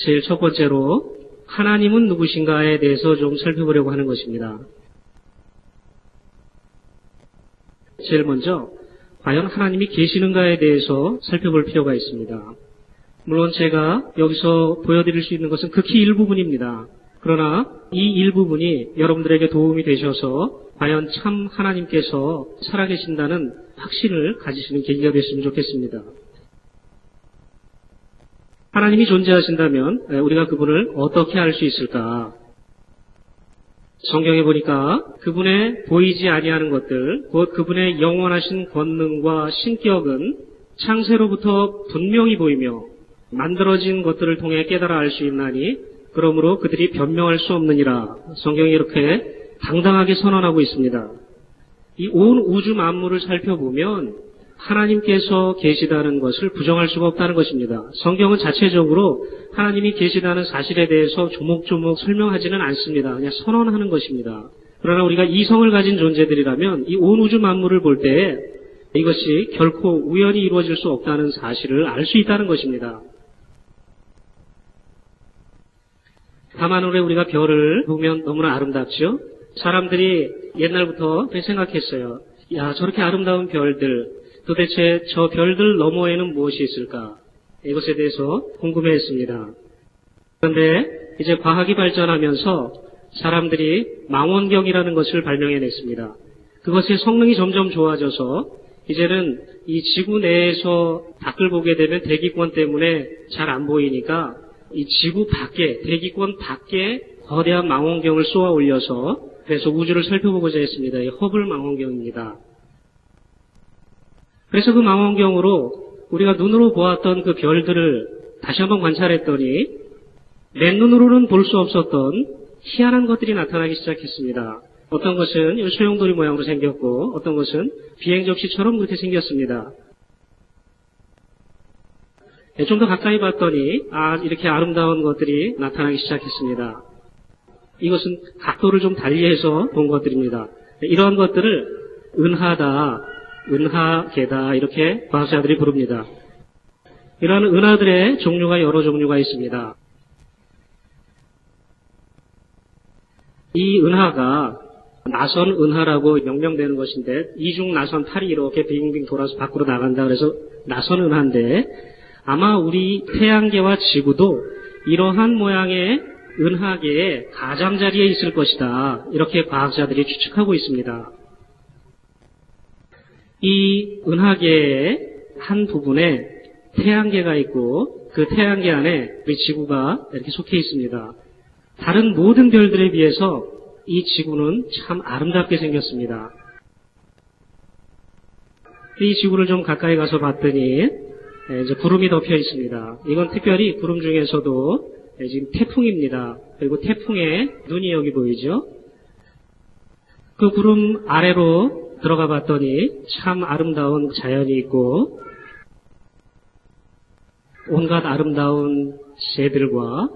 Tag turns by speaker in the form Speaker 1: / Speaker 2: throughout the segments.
Speaker 1: 제일 첫 번째로 하나님은 누구신가에 대해서 좀 살펴보려고 하는 것입니다. 제일 먼저 과연 하나님이 계시는가에 대해서 살펴볼 필요가 있습니다. 물론 제가 여기서 보여드릴 수 있는 것은 극히 일부분입니다. 그러나 이 일부분이 여러분들에게 도움이 되셔서 과연 참 하나님께서 살아계신다는 확신을 가지시는 계기가 됐으면 좋겠습니다. 하나님이 존재하신다면 우리가 그분을 어떻게 알 수 있을까? 성경에 보니까 그분의 보이지 아니하는 것들, 곧 그분의 영원하신 권능과 신격은 창세로부터 분명히 보이며 만들어진 것들을 통해 깨달아 알 수 있나니 그러므로 그들이 변명할 수 없느니라. 성경이 이렇게 당당하게 선언하고 있습니다. 이 온 우주 만물을 살펴보면 하나님께서 계시다는 것을 부정할 수가 없다는 것입니다. 성경은 자체적으로 하나님이 계시다는 사실에 대해서 조목조목 설명하지는 않습니다. 그냥 선언하는 것입니다. 그러나 우리가 이성을 가진 존재들이라면 이 온 우주 만물을 볼 때 이것이 결코 우연히 이루어질 수 없다는 사실을 알 수 있다는 것입니다. 밤하늘에 우리가 별을 보면 너무나 아름답죠? 사람들이 옛날부터 생각했어요. 야, 저렇게 아름다운 별들, 도대체 저 별들 너머에는 무엇이 있을까? 이것에 대해서 궁금해했습니다. 그런데 이제 과학이 발전하면서 사람들이 망원경이라는 것을 발명해냈습니다. 그것의 성능이 점점 좋아져서 이제는 이 지구 내에서 밖을 보게 되면 대기권 때문에 잘 안 보이니까 이 지구 밖에, 대기권 밖에 거대한 망원경을 쏘아 올려서 그래서 우주를 살펴보고자 했습니다. 이 허블 망원경입니다. 그래서 그 망원경으로 우리가 눈으로 보았던 그 별들을 다시 한번 관찰했더니 맨눈으로는 볼 수 없었던 희한한 것들이 나타나기 시작했습니다. 어떤 것은 소용돌이 모양으로 생겼고 어떤 것은 비행접시처럼 그렇게 생겼습니다. 좀 더 가까이 봤더니 이렇게 아름다운 것들이 나타나기 시작했습니다. 이것은 각도를 좀 달리해서 본 것들입니다. 이러한 것들을 은하다, 은하계다 이렇게 과학자들이 부릅니다. 이러한 은하들의 종류가 여러 종류가 있습니다. 이 은하가 나선 은하라고 명명되는 것인데 이중 나선 팔이 이렇게 빙빙 돌아서 밖으로 나간다 그래서 나선 은하인데 아마 우리 태양계와 지구도 이러한 모양의 은하계의 가장자리에 있을 것이다. 이렇게 과학자들이 추측하고 있습니다. 이 은하계의 한 부분에 태양계가 있고 그 태양계 안에 우리 지구가 이렇게 속해 있습니다. 다른 모든 별들에 비해서 이 지구는 참 아름답게 생겼습니다. 이 지구를 좀 가까이 가서 봤더니 이제 구름이 덮여 있습니다. 이건 특별히 구름 중에서도 지금 태풍입니다. 그리고 태풍의 눈이 여기 보이죠? 그 구름 아래로 들어가 봤더니 참 아름다운 자연이 있고 온갖 아름다운 새들과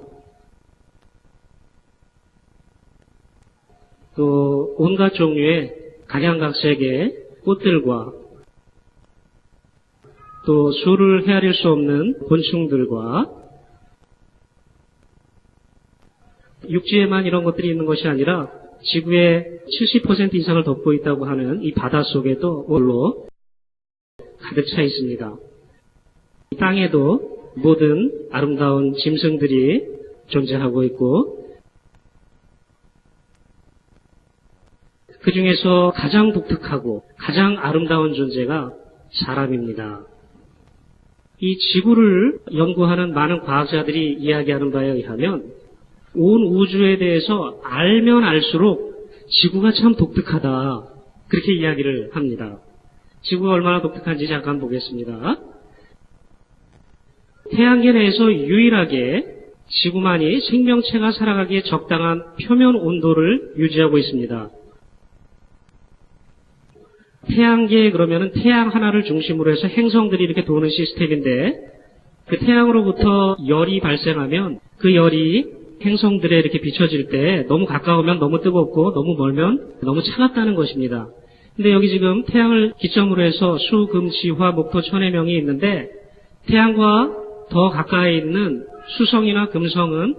Speaker 1: 또 온갖 종류의 각양각색의 꽃들과 또 수를 헤아릴 수 없는 곤충들과 육지에만 이런 것들이 있는 것이 아니라 지구의 70% 이상을 덮고 있다고 하는 이 바닷속에도 물로 가득 차 있습니다. 이 땅에도 모든 아름다운 짐승들이 존재하고 있고 그 중에서 가장 독특하고 가장 아름다운 존재가 사람입니다. 이 지구를 연구하는 많은 과학자들이 이야기하는 바에 의하면 온 우주에 대해서 알면 알수록 지구가 참 독특하다. 그렇게 이야기를 합니다. 지구가 얼마나 독특한지 잠깐 보겠습니다. 태양계 내에서 유일하게 지구만이 생명체가 살아가기에 적당한 표면 온도를 유지하고 있습니다. 태양계 그러면은 태양 하나를 중심으로 해서 행성들이 이렇게 도는 시스템인데 그 태양으로부터 열이 발생하면 그 열이 행성들에 이렇게 비춰질 때 너무 가까우면 너무 뜨겁고 너무 멀면 너무 차갑다는 것입니다. 근데 여기 지금 태양을 기점으로 해서 수, 금, 지, 화, 목토, 천의 명이 있는데 태양과 더 가까이 있는 수성이나 금성은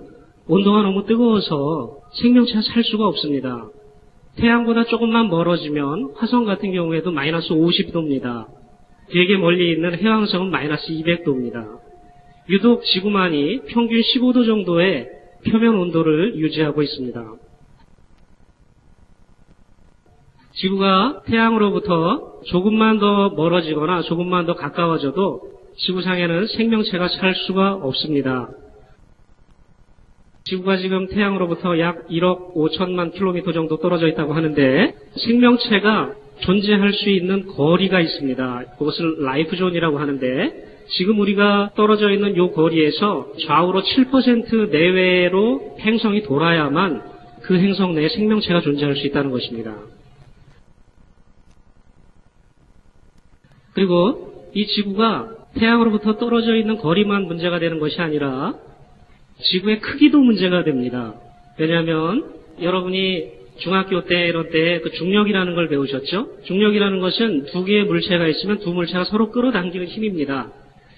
Speaker 1: 온도가 너무 뜨거워서 생명체가 살 수가 없습니다. 태양보다 조금만 멀어지면 화성 같은 경우에도 마이너스 50도입니다. 되게 멀리 있는 해왕성은 마이너스 200도입니다. 유독 지구만이 평균 15도 정도의 표면 온도를 유지하고 있습니다. 지구가 태양으로부터 조금만 더 멀어지거나 조금만 더 가까워져도 지구상에는 생명체가 살 수가 없습니다. 지구가 지금 태양으로부터 약 1억 5천만 킬로미터 정도 떨어져 있다고 하는데 생명체가 존재할 수 있는 거리가 있습니다. 그것을 라이프존이라고 하는데 지금 우리가 떨어져 있는 이 거리에서 좌우로 7% 내외로 행성이 돌아야만 그 행성 내에 생명체가 존재할 수 있다는 것입니다. 그리고 이 지구가 태양으로부터 떨어져 있는 거리만 문제가 되는 것이 아니라 지구의 크기도 문제가 됩니다. 왜냐하면 여러분이 중학교 때 이런 때 그 중력이라는 걸 배우셨죠? 중력이라는 것은 두 개의 물체가 있으면 두 물체가 서로 끌어당기는 힘입니다.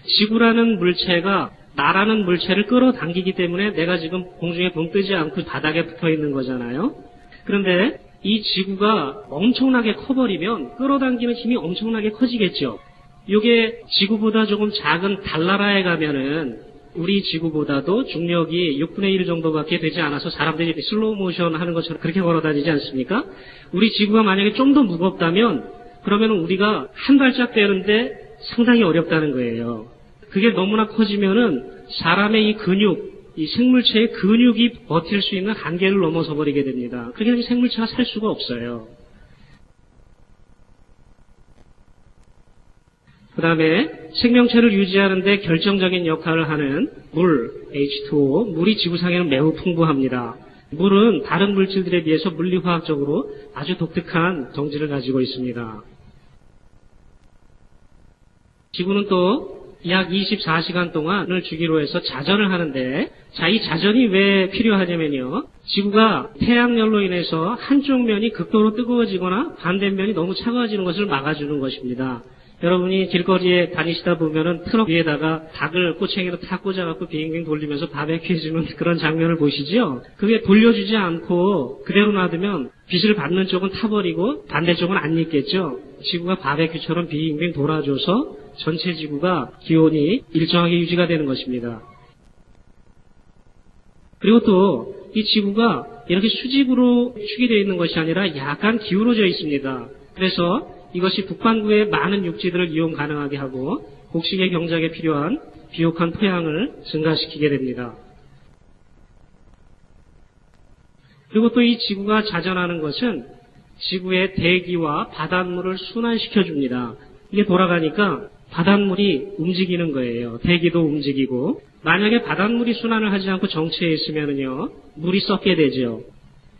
Speaker 1: 지구라는 물체가 나라는 물체를 끌어당기기 때문에 내가 지금 공중에 붕 뜨지 않고 바닥에 붙어 있는 거잖아요. 그런데 이 지구가 엄청나게 커버리면 끌어당기는 힘이 엄청나게 커지겠죠. 이게 지구보다 조금 작은 달나라에 가면은 우리 지구보다도 중력이 6분의 1 정도밖에 되지 않아서 사람들이 슬로우 모션 하는 것처럼 그렇게 걸어다니지 않습니까? 우리 지구가 만약에 좀 더 무겁다면 그러면 우리가 한 발짝 떼는데 상당히 어렵다는 거예요. 그게 너무나 커지면은 사람의 이 근육, 이 생물체의 근육이 버틸 수 있는 한계를 넘어서 버리게 됩니다. 그렇게 되면 생물체가 살 수가 없어요. 그 다음에 생명체를 유지하는 데 결정적인 역할을 하는 물, H2O, 물이 지구상에는 매우 풍부합니다. 물은 다른 물질들에 비해서 물리화학적으로 아주 독특한 성질을 가지고 있습니다. 지구는 또 약 24시간 동안을 주기로 해서 자전을 하는데, 자, 이 자전이 왜 필요하냐면요. 지구가 태양열로 인해서 한쪽 면이 극도로 뜨거워지거나 반대면이 너무 차가워지는 것을 막아주는 것입니다. 여러분이 길거리에 다니시다 보면은 트럭 위에다가 닭을 꼬챙이로 탁 꽂아갖고 빙빙 돌리면서 바베큐 해주는 그런 장면을 보시죠? 그게 돌려주지 않고 그대로 놔두면 빛을 받는 쪽은 타버리고 반대쪽은 안 익겠죠? 지구가 바베큐처럼 빙빙 돌아줘서 전체 지구가 기온이 일정하게 유지가 되는 것입니다. 그리고 또 이 지구가 이렇게 수직으로 축이 되어 있는 것이 아니라 약간 기울어져 있습니다. 그래서 이것이 북반구의 많은 육지들을 이용 가능하게 하고 곡식의 경작에 필요한 비옥한 토양을 증가시키게 됩니다. 그리고 또 이 지구가 자전하는 것은 지구의 대기와 바닷물을 순환시켜줍니다. 이게 돌아가니까 바닷물이 움직이는 거예요. 대기도 움직이고. 만약에 바닷물이 순환을 하지 않고 정체해 있으면요, 물이 썩게 되죠.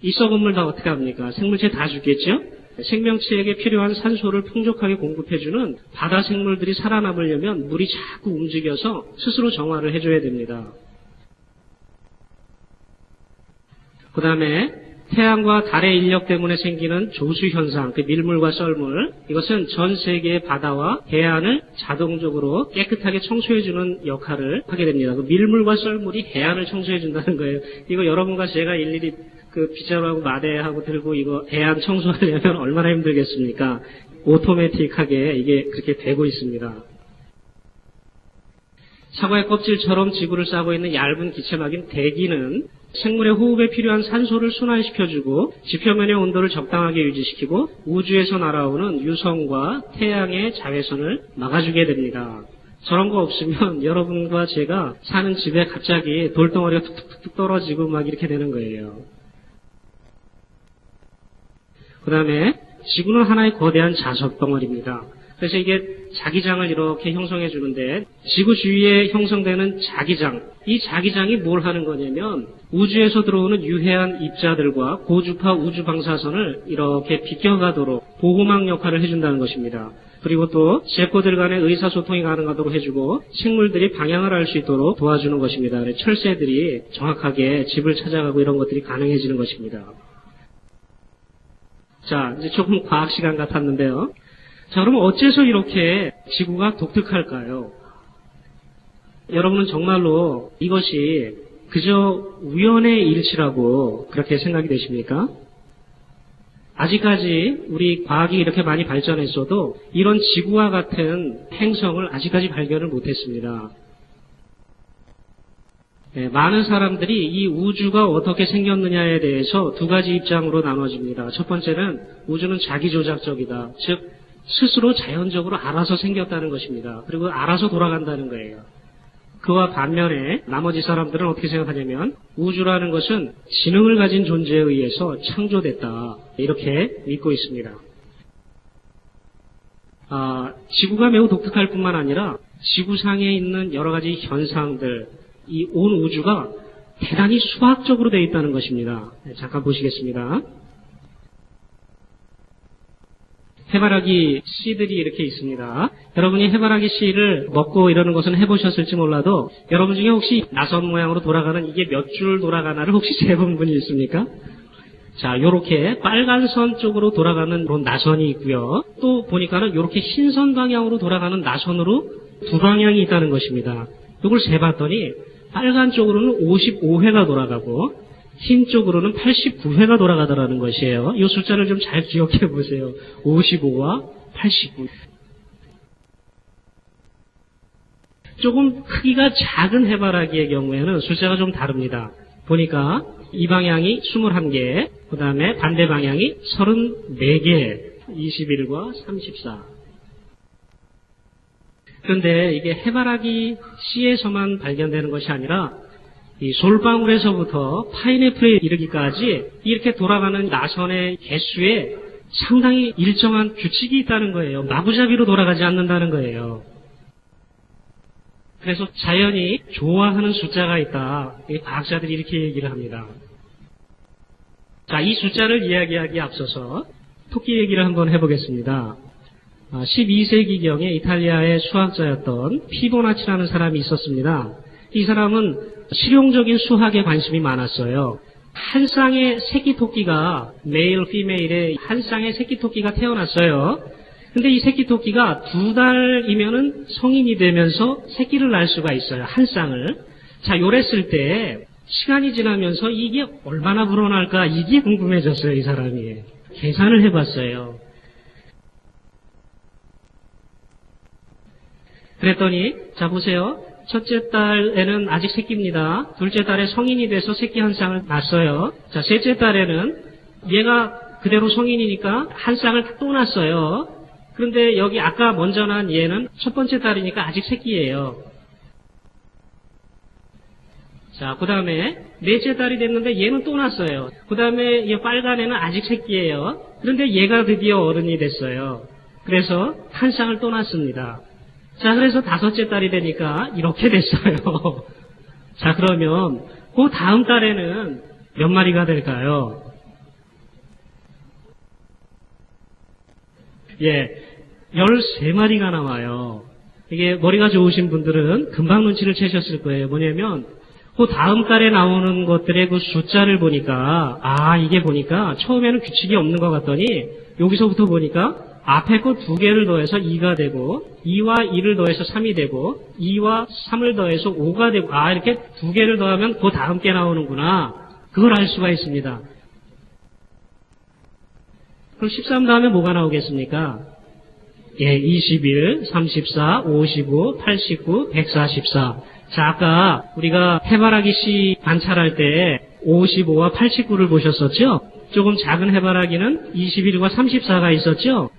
Speaker 1: 이 썩은 물 다 어떻게 합니까? 생물체 다 죽겠죠? 생명체에게 필요한 산소를 풍족하게 공급해주는 바다 생물들이 살아남으려면 물이 자꾸 움직여서 스스로 정화를 해줘야 됩니다. 그 다음에 태양과 달의 인력 때문에 생기는 조수현상, 그 밀물과 썰물, 이것은 전 세계의 바다와 해안을 자동적으로 깨끗하게 청소해주는 역할을 하게 됩니다. 그 밀물과 썰물이 해안을 청소해준다는 거예요. 이거 여러분과 제가 일일이 그 빗자루하고 마대하고 들고 이거 해안 청소하려면 얼마나 힘들겠습니까? 오토매틱하게 이게 그렇게 되고 있습니다. 사과의 껍질처럼 지구를 싸고 있는 얇은 기체막인 대기는 생물의 호흡에 필요한 산소를 순환시켜주고 지표면의 온도를 적당하게 유지시키고 우주에서 날아오는 유성과 태양의 자외선을 막아주게 됩니다. 저런 거 없으면 여러분과 제가 사는 집에 갑자기 돌덩어리가 툭툭툭 떨어지고 막 이렇게 되는 거예요. 그 다음에 지구는 하나의 거대한 자석 덩어리입니다. 그래서 이게 자기장을 이렇게 형성해 주는데 지구 주위에 형성되는 자기장, 이 자기장이 뭘 하는 거냐면 우주에서 들어오는 유해한 입자들과 고주파 우주 방사선을 이렇게 비껴가도록 보호막 역할을 해준다는 것입니다. 그리고 또 세포들 간의 의사소통이 가능하도록 해주고 생물들이 방향을 알 수 있도록 도와주는 것입니다. 철새들이 정확하게 집을 찾아가고 이런 것들이 가능해지는 것입니다. 자, 이제 조금 과학 시간 같았는데요. 자, 그럼 어째서 이렇게 지구가 독특할까요? 여러분은 정말로 이것이 그저 우연의 일치라고 그렇게 생각이 되십니까? 아직까지 우리 과학이 이렇게 많이 발전했어도 이런 지구와 같은 행성을 아직까지 발견을 못했습니다. 많은 사람들이 이 우주가 어떻게 생겼느냐에 대해서 두 가지 입장으로 나눠집니다. 첫 번째는 우주는 자기조작적이다. 즉 스스로 자연적으로 알아서 생겼다는 것입니다. 그리고 알아서 돌아간다는 거예요. 그와 반면에 나머지 사람들은 어떻게 생각하냐면 우주라는 것은 지능을 가진 존재에 의해서 창조됐다. 이렇게 믿고 있습니다. 지구가 매우 독특할 뿐만 아니라 지구상에 있는 여러 가지 현상들, 이 온 우주가 대단히 수학적으로 되어 있다는 것입니다. 잠깐 보시겠습니다. 해바라기 씨들이 이렇게 있습니다. 여러분이 해바라기 씨를 먹고 이러는 것은 해보셨을지 몰라도 여러분 중에 혹시 나선 모양으로 돌아가는 이게 몇 줄 돌아가나를 혹시 세본 분이 있습니까? 자, 요렇게 빨간 선 쪽으로 돌아가는 그런 나선이 있고요. 또 보니까는 요렇게 흰선 방향으로 돌아가는 나선으로 두 방향이 있다는 것입니다. 이걸 세봤더니 빨간 쪽으로는 55회가 돌아가고 흰 쪽으로는 89회가 돌아가더라는 것이에요. 이 숫자를 좀 잘 기억해 보세요. 55와 89. 조금 크기가 작은 해바라기의 경우에는 숫자가 좀 다릅니다. 보니까 이 방향이 21개, 그 다음에 반대 방향이 34개, 21과 34. 그런데 이게 해바라기 씨에서만 발견되는 것이 아니라 이 솔방울에서부터 파인애플에 이르기까지 이렇게 돌아가는 나선의 개수에 상당히 일정한 규칙이 있다는 거예요. 마구잡이로 돌아가지 않는다는 거예요. 그래서 자연이 좋아하는 숫자가 있다. 과학자들이 이렇게 얘기를 합니다. 자, 이 숫자를 이야기하기에 앞서서 토끼 얘기를 한번 해보겠습니다. 12세기경에 이탈리아의 수학자였던 피보나치라는 사람이 있었습니다. 이 사람은 실용적인 수학에 관심이 많았어요. 한 쌍의 새끼 토끼가 메일, 피메일의 한 쌍의 새끼 토끼가 태어났어요. 근데 이 새끼 토끼가 2달이면은 성인이 되면서 새끼를 낳을 수가 있어요. 한 쌍을. 자, 요랬을 때 시간이 지나면서 이게 얼마나 불어날까 이게 궁금해졌어요. 이 사람이. 계산을 해봤어요. 그랬더니 자 보세요. 첫째 딸에는 아직 새끼입니다. 둘째 딸에 성인이 돼서 새끼 한 쌍을 낳았어요. 자, 셋째 딸에는 얘가 그대로 성인이니까 한 쌍을 또 낳았어요. 그런데 여기 아까 먼저 난 얘는 첫 번째 딸이니까 아직 새끼예요. 자, 그 다음에 넷째 딸이 됐는데 얘는 또 낳았어요. 그 다음에 이 빨간 애는 아직 새끼예요. 그런데 얘가 드디어 어른이 됐어요. 그래서 한 쌍을 또 낳습니다. 자, 그래서 다섯째 딸이 되니까 이렇게 됐어요. 자, 그러면 그 다음 달에는 몇 마리가 될까요? 예, 13마리가 나와요. 이게 머리가 좋으신 분들은 금방 눈치를 채셨을 거예요. 뭐냐면 그 다음 달에 나오는 것들의 그 숫자를 보니까 이게 보니까 처음에는 규칙이 없는 것 같더니 여기서부터 보니까 앞에 거 2개를 더해서 2가 되고 2와 2를 더해서 3이 되고 2와 3을 더해서 5가 되고 이렇게 2개를 더하면 그 다음 게 나오는구나. 그걸 알 수가 있습니다. 그럼 13 다음에 뭐가 나오겠습니까? 예, 21, 34, 55, 89, 144. 자, 아까 우리가 해바라기 씨 관찰할 때 55와 89를 보셨었죠? 조금 작은 해바라기는 21과 34가 있었죠?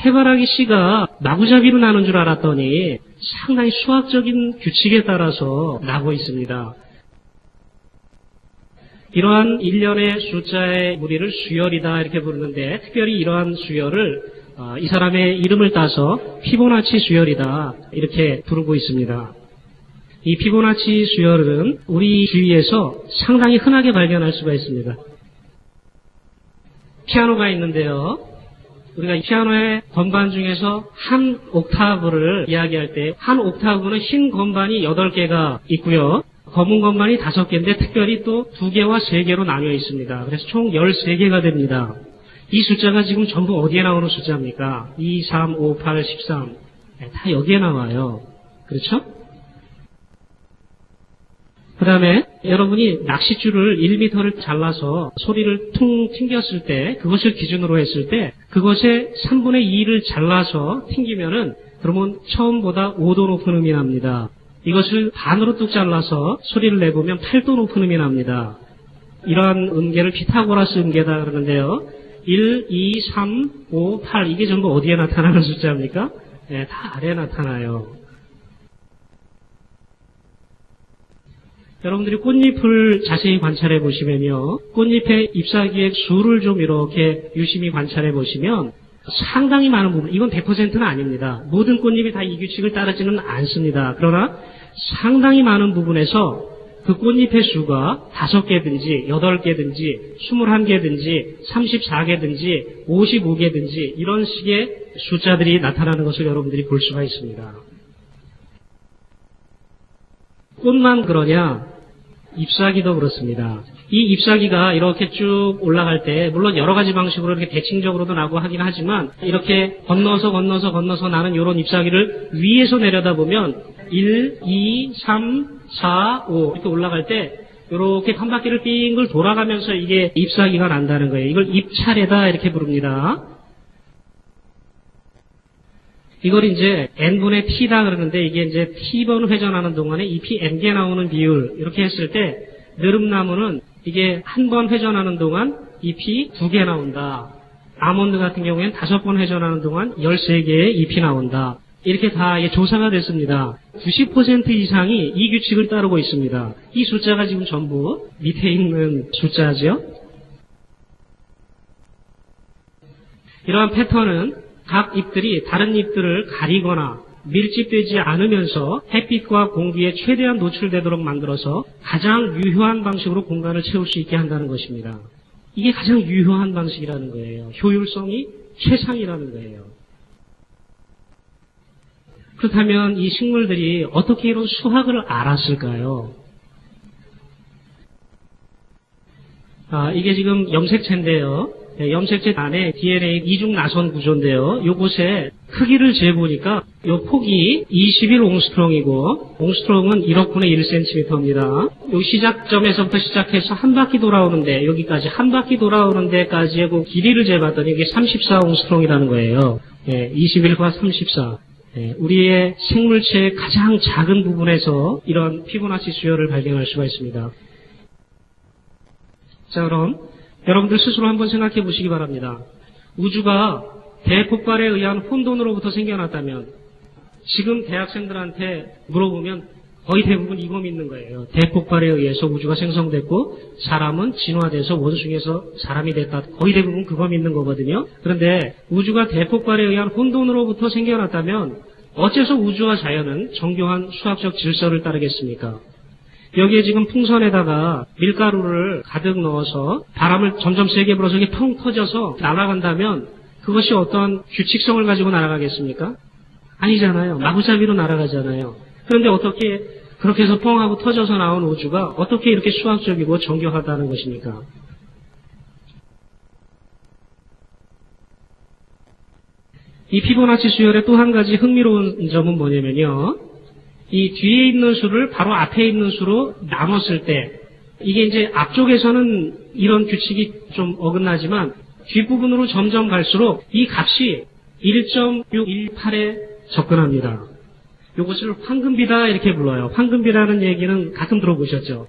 Speaker 1: 해바라기 씨가 마구잡이로 나눈 줄 알았더니 상당히 수학적인 규칙에 따라서 나고 있습니다. 이러한 일련의 숫자의 무리를 수열이다 이렇게 부르는데 특별히 이러한 수열을 이 사람의 이름을 따서 피보나치 수열이다 이렇게 부르고 있습니다. 이 피보나치 수열은 우리 주위에서 상당히 흔하게 발견할 수가 있습니다. 피아노가 있는데요. 우리가 피아노의 건반 중에서 한 옥타브를 이야기할 때 한 옥타브는 흰 건반이 8개가 있고요. 검은 건반이 5개인데 특별히 또 2개와 3개로 나뉘어 있습니다. 그래서 총 13개가 됩니다. 이 숫자가 지금 전부 어디에 나오는 숫자입니까? 2, 3, 5, 8, 13. 다 여기에 나와요. 그렇죠? 그 다음에 여러분이 낚싯줄을 1m를 잘라서 소리를 퉁 튕겼을 때, 그것을 기준으로 했을 때, 그것의 3분의 2를 잘라서 튕기면은, 그러면 처음보다 5도 높은 음이 납니다. 이것을 반으로 뚝 잘라서 소리를 내보면 8도 높은 음이 납니다. 이러한 음계를 피타고라스 음계다 그러는데요. 1, 2, 3, 5, 8 이게 전부 어디에 나타나는 숫자입니까? 네, 다 아래에 나타나요. 여러분들이 꽃잎을 자세히 관찰해 보시면요. 꽃잎의 잎사귀의 수를 좀 이렇게 유심히 관찰해 보시면 상당히 많은 부분, 이건 100%는 아닙니다. 모든 꽃잎이 다 이 규칙을 따르지는 않습니다. 그러나 상당히 많은 부분에서 그 꽃잎의 수가 5개든지 8개든지 21개든지 34개든지 55개든지 이런 식의 숫자들이 나타나는 것을 여러분들이 볼 수가 있습니다. 꽃만 그러냐? 잎사귀도 그렇습니다. 이 잎사귀가 이렇게 쭉 올라갈 때 물론 여러 가지 방식으로 이렇게 대칭적으로도 나고 하긴 하지만 이렇게 건너서 나는 이런 잎사귀를 위에서 내려다보면 1, 2, 3, 4, 5 이렇게 올라갈 때 이렇게 한 바퀴를 빙글 돌아가면서 이게 잎사귀가 난다는 거예요. 이걸 잎차례다 이렇게 부릅니다. 이걸 이제 n분의 t다 그러는데 이게 이제 t번 회전하는 동안에 잎이 n개 나오는 비율 이렇게 했을 때 느릅나무는 이게 한 번 회전하는 동안 잎이 2개 나온다. 아몬드 같은 경우에는 5번 회전하는 동안 13개의 잎이 나온다. 이렇게 다 조사가 됐습니다. 90% 이상이 이 규칙을 따르고 있습니다. 이 숫자가 지금 전부 밑에 있는 숫자죠. 이러한 패턴은 각 잎들이 다른 잎들을 가리거나 밀집되지 않으면서 햇빛과 공기에 최대한 노출되도록 만들어서 가장 유효한 방식으로 공간을 채울 수 있게 한다는 것입니다. 이게 가장 유효한 방식이라는 거예요. 효율성이 최상이라는 거예요. 그렇다면 이 식물들이 어떻게 이런 수학을 알았을까요? 이게 지금 염색체인데요. 염색체 안에 DNA 이중 나선 구조인데요. 요곳에 크기를 재보니까 요 폭이 21옹스트롱이고 옹스트롱은 1억 분의 1cm입니다. 요 시작점에서부터 시작해서 한 바퀴 돌아오는데 여기까지 한 바퀴 돌아오는 데까지의 그 길이를 재봤더니 이게 34옹스트롱이라는 거예요. 21과 34. 우리의 생물체의 가장 작은 부분에서 이런 피보나치 수열을 발견할 수가 있습니다. 자, 그럼 여러분들 스스로 한번 생각해 보시기 바랍니다. 우주가 대폭발에 의한 혼돈으로부터 생겨났다면 지금 대학생들한테 물어보면 거의 대부분 이거 믿는 거예요. 대폭발에 의해서 우주가 생성됐고 사람은 진화돼서 원숭이에서 사람이 됐다. 거의 대부분 그거 믿는 거거든요. 그런데 우주가 대폭발에 의한 혼돈으로부터 생겨났다면 어째서 우주와 자연은 정교한 수학적 질서를 따르겠습니까? 여기에 지금 풍선에다가 밀가루를 가득 넣어서 바람을 점점 세게 불어서 이게 펑 터져서 날아간다면 그것이 어떤 규칙성을 가지고 날아가겠습니까? 아니잖아요. 마구잡이로 날아가잖아요. 그런데 어떻게 그렇게 해서 펑 하고 터져서 나온 우주가 어떻게 이렇게 수학적이고 정교하다는 것입니까? 이 피보나치 수열의 또 한 가지 흥미로운 점은 뭐냐면요. 이 뒤에 있는 수를 바로 앞에 있는 수로 나눴을 때 이게 이제 앞쪽에서는 이런 규칙이 좀 어긋나지만 뒷부분으로 점점 갈수록 이 값이 1.618에 접근합니다. 이것을 황금비다 이렇게 불러요. 황금비라는 얘기는 가끔 들어보셨죠?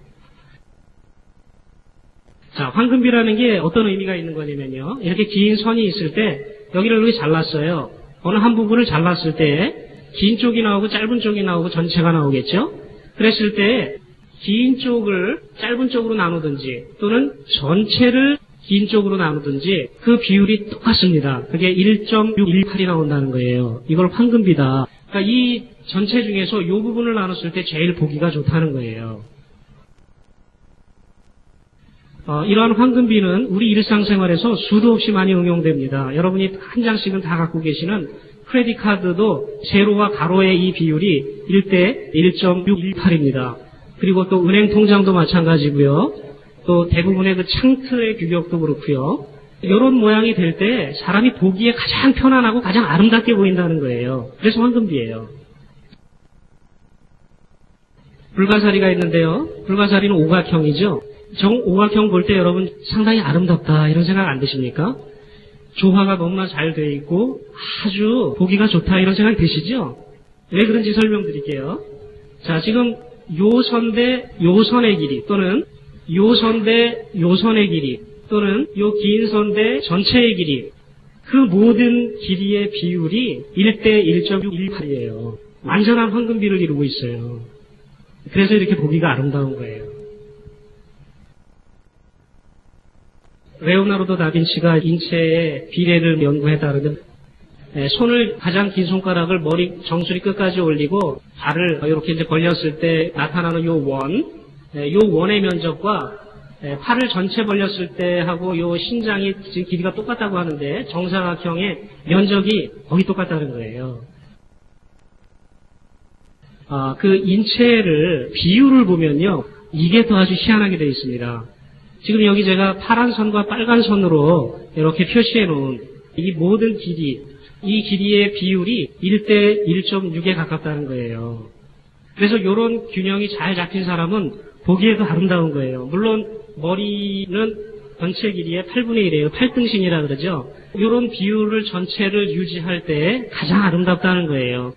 Speaker 1: 자, 황금비라는 게 어떤 의미가 있는 거냐면요. 이렇게 긴 선이 있을 때 여기를 이렇게 잘랐어요. 어느 한 부분을 잘랐을 때 긴 쪽이 나오고 짧은 쪽이 나오고 전체가 나오겠죠? 그랬을 때 긴 쪽을 짧은 쪽으로 나누든지 또는 전체를 긴 쪽으로 나누든지 그 비율이 똑같습니다. 그게 1.618이 나온다는 거예요. 이걸 황금비다. 그러니까 이 전체 중에서 이 부분을 나눴을 때 제일 보기가 좋다는 거예요. 이러한 황금비는 우리 일상생활에서 수도 없이 많이 응용됩니다. 여러분이 한 장씩은 다 갖고 계시는 크레딧 카드도 세로와 가로의 이 비율이 1대 1.618입니다. 그리고 또 은행 통장도 마찬가지고요. 또 대부분의 그 창틀의 규격도 그렇고요. 이런 모양이 될 때 사람이 보기에 가장 편안하고 가장 아름답게 보인다는 거예요. 그래서 황금비예요. 불가사리가 있는데요. 불가사리는 오각형이죠. 저 오각형 볼 때 여러분 상당히 아름답다 이런 생각 안 드십니까? 조화가 너무나 잘 돼 있고 아주 보기가 좋다 이런 생각이 드시죠? 왜 그런지 설명드릴게요. 자, 지금 요선 대 요선의 길이 또는 요선 대 요선의 길이 또는 요 긴 선 대 전체의 길이 그 모든 길이의 비율이 1대 1.618이에요. 완전한 황금비를 이루고 있어요. 그래서 이렇게 보기가 아름다운 거예요. 레오나르도 다빈치가 인체의 비례를 연구했다 그러는데 손을 가장 긴 손가락을 머리 정수리 끝까지 올리고 발을 이렇게 이제 벌렸을 때 나타나는 요 원의 면적과 팔을 전체 벌렸을 때 하고 요 신장이 지금 길이가 똑같다고 하는데 정사각형의 면적이 거의 똑같다는 거예요. 그 인체를 비율을 보면요. 이게 더 아주 희한하게 되어 있습니다. 지금 여기 제가 파란 선과 빨간 선으로 이렇게 표시해 놓은 이 모든 길이, 이 길이의 비율이 1대 1.6에 가깝다는 거예요. 그래서 이런 균형이 잘 잡힌 사람은 보기에도 아름다운 거예요. 물론 머리는 전체 길이의 8분의 1이에요. 8등신이라 그러죠. 이런 비율을 전체를 유지할 때 가장 아름답다는 거예요.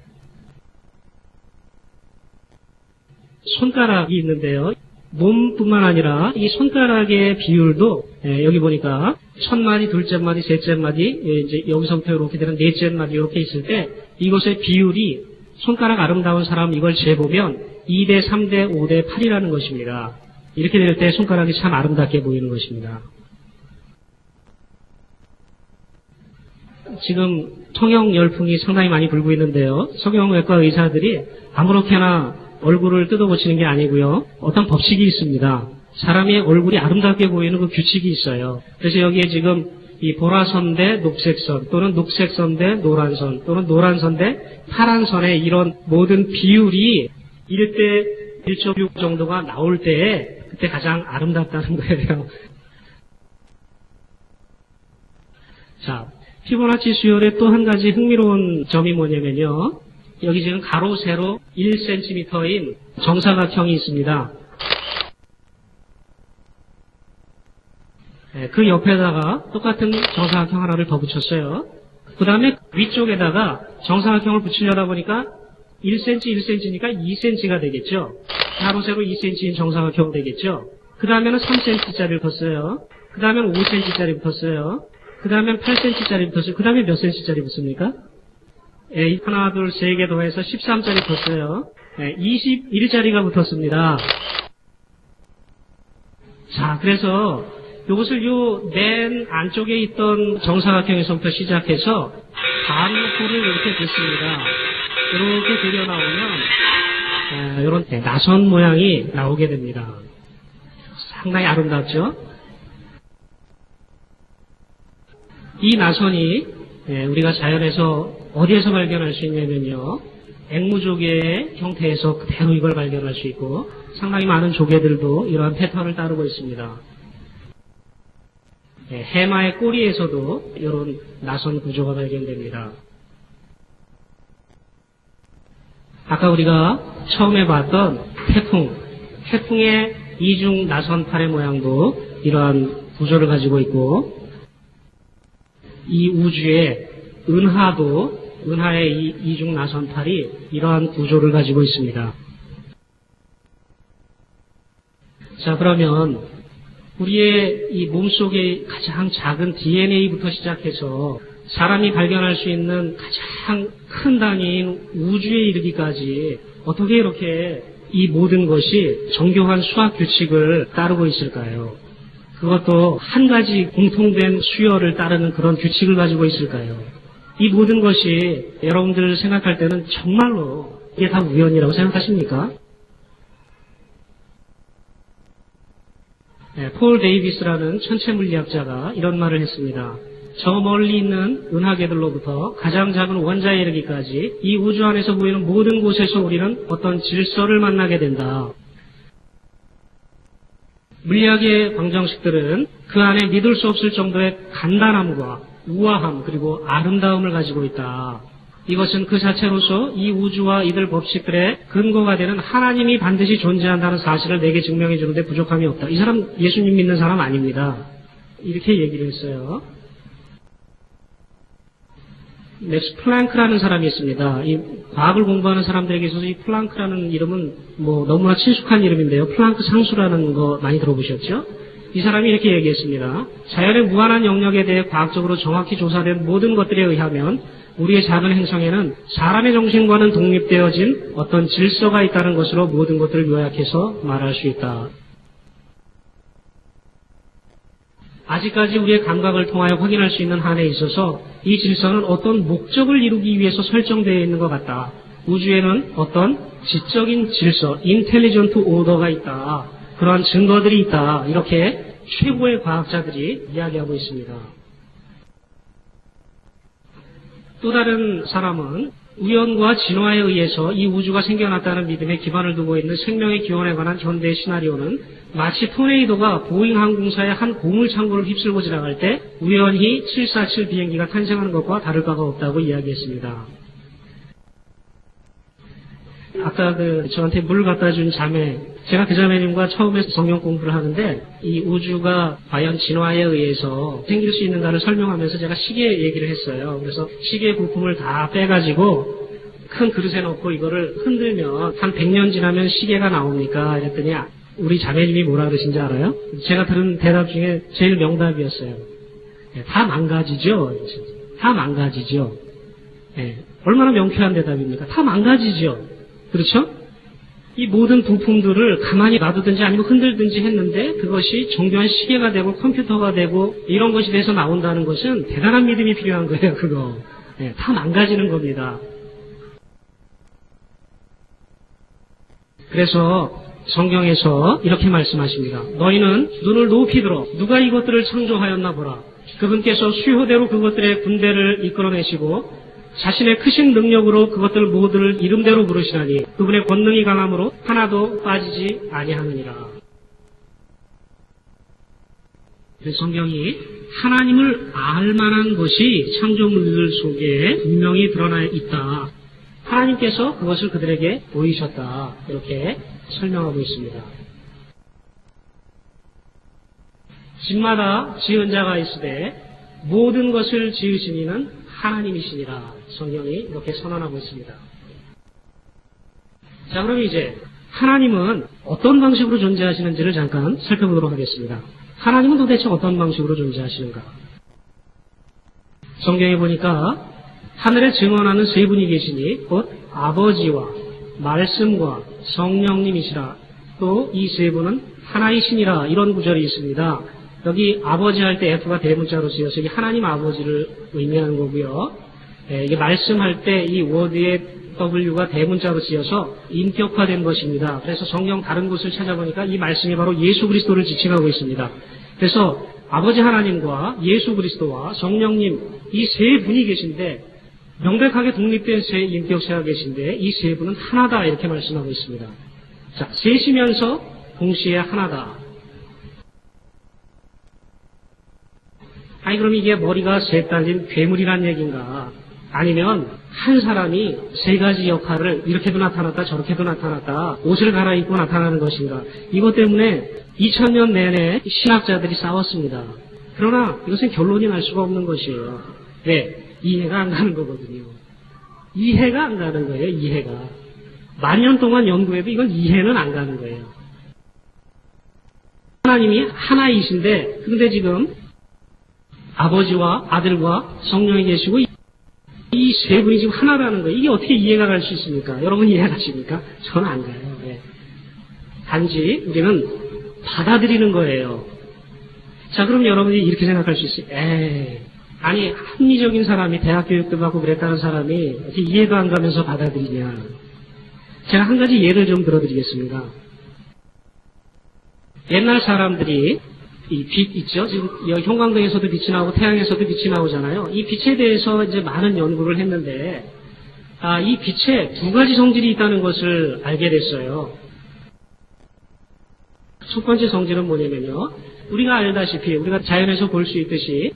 Speaker 1: 손가락이 있는데요. 몸뿐만 아니라 이 손가락의 비율도 여기 보니까 첫 마디, 둘째 마디, 셋째 마디, 이제 여기서부터 이렇게 되는 넷째 마디 이렇게 있을 때 이것의 비율이 손가락 아름다운 사람 이걸 재보면 2대 3대 5대 8이라는 것입니다. 이렇게 될 때 손가락이 참 아름답게 보이는 것입니다. 지금 성형 열풍이 상당히 많이 불고 있는데요. 성형외과 의사들이 아무렇게나 얼굴을 뜯어고치는 게 아니고요. 어떤 법칙이 있습니다. 사람의 얼굴이 아름답게 보이는 그 규칙이 있어요. 그래서 여기에 지금 이 보라선 대 녹색선 또는 녹색선 대 노란선 또는 노란선 대 파란선의 이런 모든 비율이 1대 1.6 정도가 나올 때 그때 가장 아름답다는 거예요. 자, 피보나치 수열의 또 한 가지 흥미로운 점이 뭐냐면요. 여기 지금 가로 세로 1cm인 정사각형이 있습니다. 그 옆에다가 똑같은 정사각형 하나를 더 붙였어요. 그 다음에 위쪽에다가 정사각형을 붙이려다 보니까 1cm, 1cm니까 2cm가 되겠죠. 가로 세로 2cm인 정사각형 되겠죠. 그 다음에는 3cm짜리를 붙였어요. 그 다음에는 5cm짜리 붙였어요. 그 다음엔 8cm짜리 붙였어요. 그 다음에 몇 cm짜리 붙습니까? 하나, 둘, 세 개 더해서 13짜리 붙었어요. 21짜리가 붙었습니다. 자, 그래서 이것을 요 맨 안쪽에 있던 정사각형에서부터 시작해서 반호를 이렇게 긋습니다. 이렇게 그려 나오면 이런 나선 모양이 나오게 됩니다. 상당히 아름답죠? 이 나선이 우리가 자연에서 어디에서 발견할 수 있냐면요. 앵무조개의 형태에서 그대로 이걸 발견할 수 있고 상당히 많은 조개들도 이러한 패턴을 따르고 있습니다. 해마의 꼬리에서도 이런 나선 구조가 발견됩니다. 아까 우리가 처음에 봤던 태풍의 이중 나선팔의 모양도 이러한 구조를 가지고 있고 이 우주의 은하의 이 이중 나선팔이 이러한 구조를 가지고 있습니다. 자, 그러면 우리의 이 몸속의 가장 작은 DNA부터 시작해서 사람이 발견할 수 있는 가장 큰 단위인 우주에 이르기까지 어떻게 이렇게 이 모든 것이 정교한 수학 규칙을 따르고 있을까요? 그것도 한 가지 공통된 수열을 따르는 그런 규칙을 가지고 있을까요? 이 모든 것이 여러분들 생각할 때는 정말로 이게 다 우연이라고 생각하십니까? 폴 데이비스라는 천체물리학자가 이런 말을 했습니다. 저 멀리 있는 은하계들로부터 가장 작은 원자에 이르기까지 이 우주 안에서 보이는 모든 곳에서 우리는 어떤 질서를 만나게 된다. 물리학의 방정식들은 그 안에 믿을 수 없을 정도의 간단함과 우아함 그리고 아름다움을 가지고 있다. 이것은 그 자체로서 이 우주와 이들 법칙들의 근거가 되는 하나님이 반드시 존재한다는 사실을 내게 증명해 주는데 부족함이 없다. 이 사람 예수님 믿는 사람 아닙니다. 이렇게 얘기를 했어요. 맥스 플랑크라는 사람이 있습니다. 이 과학을 공부하는 사람들에게 있어서 이 플랑크라는 이름은 너무나 친숙한 이름인데요. 플랑크 상수라는 거 많이 들어보셨죠? 이 사람이 이렇게 얘기했습니다. 자연의 무한한 영역에 대해 과학적으로 정확히 조사된 모든 것들에 의하면 우리의 작은 행성에는 사람의 정신과는 독립되어진 어떤 질서가 있다는 것으로 모든 것들을 요약해서 말할 수 있다. 아직까지 우리의 감각을 통하여 확인할 수 있는 한에 있어서 이 질서는 어떤 목적을 이루기 위해서 설정되어 있는 것 같다. 우주에는 어떤 지적인 질서, 인텔리전트 오더가 있다. 그러한 증거들이 있다. 이렇게 최고의 과학자들이 이야기하고 있습니다. 또 다른 사람은 우연과 진화에 의해서 이 우주가 생겨났다는 믿음에 기반을 두고 있는 생명의 기원에 관한 현대의 시나리오는 마치 토네이도가 보잉 항공사의 한 고물 창고를 휩쓸고 지나갈 때 우연히 747 비행기가 탄생하는 것과 다를 바가 없다고 이야기했습니다. 아까 저한테 물 갖다 준 자매, 제가 그 자매님과 처음에 성경 공부를 하는데 이 우주가 과연 진화에 의해서 생길 수 있는가를 설명하면서 제가 시계 얘기를 했어요. 그래서 시계 부품을 다 빼가지고 큰 그릇에 넣고 이거를 흔들면 한 100년 지나면 시계가 나옵니까? 그랬더니 우리 자매님이 뭐라 그러신지 알아요? 제가 들은 대답 중에 제일 명답이었어요. 다 망가지죠? 다 망가지죠? 얼마나 명쾌한 대답입니까? 다 망가지죠? 그렇죠? 이 모든 부품들을 가만히 놔두든지 아니면 흔들든지 했는데 그것이 정교한 시계가 되고 컴퓨터가 되고 이런 것이 돼서 나온다는 것은 대단한 믿음이 필요한 거예요. 그거. 다 망가지는 겁니다. 그래서 성경에서 이렇게 말씀하십니다. 너희는 눈을 높이 들어 누가 이것들을 창조하였나 보라. 그분께서 수효대로 그것들의 군대를 이끌어내시고 자신의 크신 능력으로 그것들 모두를 이름대로 부르시나니 그분의 권능이 강함으로 하나도 빠지지 아니하느니라. 성경이 하나님을 알만한 것이 창조물들 속에 분명히 드러나 있다. 하나님께서 그것을 그들에게 보이셨다. 이렇게 설명하고 있습니다. 집마다 지은 자가 있으되 모든 것을 지으신 이는 하나님이시니라. 성경이 이렇게 선언하고 있습니다. 자, 그럼 이제 하나님은 어떤 방식으로 존재하시는지를 잠깐 살펴보도록 하겠습니다. 하나님은 도대체 어떤 방식으로 존재하시는가? 성경에 보니까 하늘에 증언하는 세 분이 계시니 곧 아버지와 말씀과 성령님이시라. 또 이 세 분은 하나이시니라. 이런 구절이 있습니다. 여기 아버지 할 때 F가 대문자로 쓰여서 이게 하나님 아버지를 의미하는 거고요. 이게 말씀할 때 이 워드의 W가 대문자로 쓰여서 인격화된 것입니다. 그래서 성경 다른 곳을 찾아보니까 이 말씀이 바로 예수 그리스도를 지칭하고 있습니다. 그래서 아버지 하나님과 예수 그리스도와 성령님 이 세 분이 계신데 명백하게 독립된 세 인격체가 계신데 이 세 분은 하나다 이렇게 말씀하고 있습니다. 자, 셋이면서 동시에 하나다. 아니 그럼 이게 머리가 셋 달린 괴물이란 얘기인가? 아니면 한 사람이 세 가지 역할을 이렇게도 나타났다 저렇게도 나타났다 옷을 갈아입고 나타나는 것인가? 이것 때문에 2000년 내내 신학자들이 싸웠습니다. 그러나 이것은 결론이 날 수가 없는 것이에요. 왜? 이해가 안 가는 거거든요. 이해가 안 가는 거예요. 이해가. 만년 동안 연구해도 이건 이해는 안 가는 거예요. 하나님이 하나이신데 근데 지금 아버지와 아들과 성령이 계시고 이 세 분이 지금 하나라는 거예요. 이게 어떻게 이해가 갈 수 있습니까? 여러분 이해가십니까? 저는 안 가요. 네. 단지 우리는 받아들이는 거예요. 자, 그럼 여러분이 이렇게 생각할 수 있어요. 아니 합리적인 사람이 대학 교육도 받고 그랬다는 사람이 이렇게 이해도 안 가면서 받아들이냐. 제가 한 가지 예를 좀 들어드리겠습니다. 옛날 사람들이 이 빛 있죠? 지금 여기 형광등에서도 빛이 나오고 태양에서도 빛이 나오잖아요. 이 빛에 대해서 이제 많은 연구를 했는데, 이 빛에 두 가지 성질이 있다는 것을 알게 됐어요. 첫 번째 성질은 뭐냐면요. 우리가 알다시피, 우리가 자연에서 볼 수 있듯이,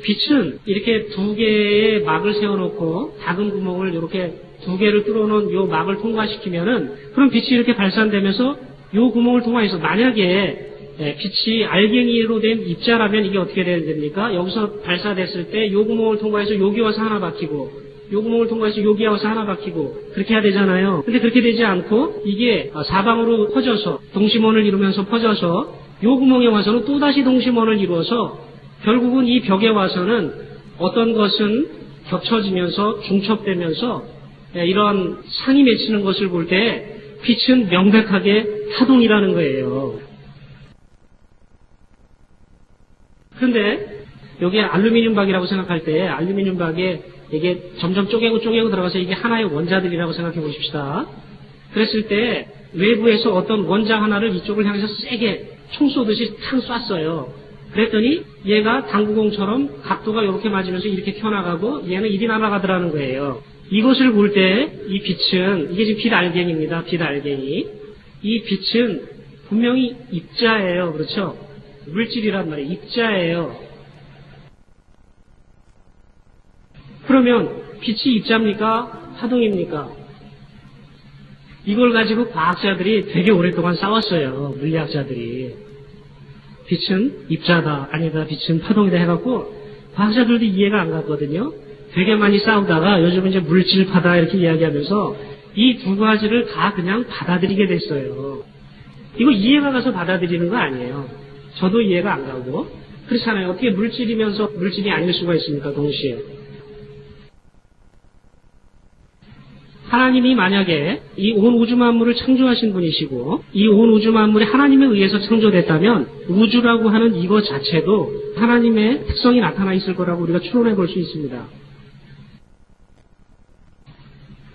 Speaker 1: 빛은 이렇게 두 개의 막을 세워놓고 작은 구멍을 이렇게 두 개를 뚫어놓은 요 막을 통과시키면은 그럼 빛이 이렇게 발산되면서 요 구멍을 통과해서 만약에 빛이 알갱이로 된 입자라면 이게 어떻게 됩니까? 여기서 발사됐을 때 요 구멍을 통과해서 여기 와서 하나 박히고 요 구멍을 통과해서 여기 와서 하나 박히고 그렇게 해야 되잖아요. 근데 그렇게 되지 않고 이게 사방으로 퍼져서 동심원을 이루면서 퍼져서 요 구멍에 와서는 또다시 동심원을 이루어서 결국은 이 벽에 와서는 어떤 것은 겹쳐지면서 중첩되면서 이런 상이 맺히는 것을 볼 때 빛은 명백하게 파동이라는 거예요. 그런데 여기에 알루미늄 박이라고 생각할 때 알루미늄 박에 이게 점점 쪼개고 들어가서 이게 하나의 원자들이라고 생각해 보십시다. 그랬을 때 외부에서 어떤 원자 하나를 이쪽을 향해서 세게 총 쏘듯이 탕 쐈어요. 그랬더니 얘가 당구공처럼 각도가 이렇게 맞으면서 이렇게 튀어나가고 얘는 이리 날아가더라는 거예요. 이것을 볼 때 이 빛은 이게 지금 빛 알갱이입니다. 빛 알갱이. 이 빛은 분명히 입자예요. 그렇죠? 물질이란 말이에요. 입자예요. 그러면 빛이 입자입니까? 파동입니까? 이걸 가지고 과학자들이 되게 오랫동안 싸웠어요. 물리학자들이. 빛은 입자다, 아니다, 빛은 파동이다 해갖고 과학자들도 이해가 안 갔거든요. 되게 많이 싸우다가 요즘은 이제 물질파다 이렇게 이야기하면서 이 두 가지를 다 그냥 받아들이게 됐어요. 이거 이해가 가서 받아들이는 거 아니에요. 저도 이해가 안 가고. 그렇잖아요. 어떻게 물질이면서 물질이 아닐 수가 있습니까, 동시에. 하나님이 만약에 이 온 우주 만물을 창조하신 분이시고 이 온 우주 만물이 하나님에 의해서 창조됐다면 우주라고 하는 이거 자체도 하나님의 특성이 나타나 있을 거라고 우리가 추론해 볼 수 있습니다.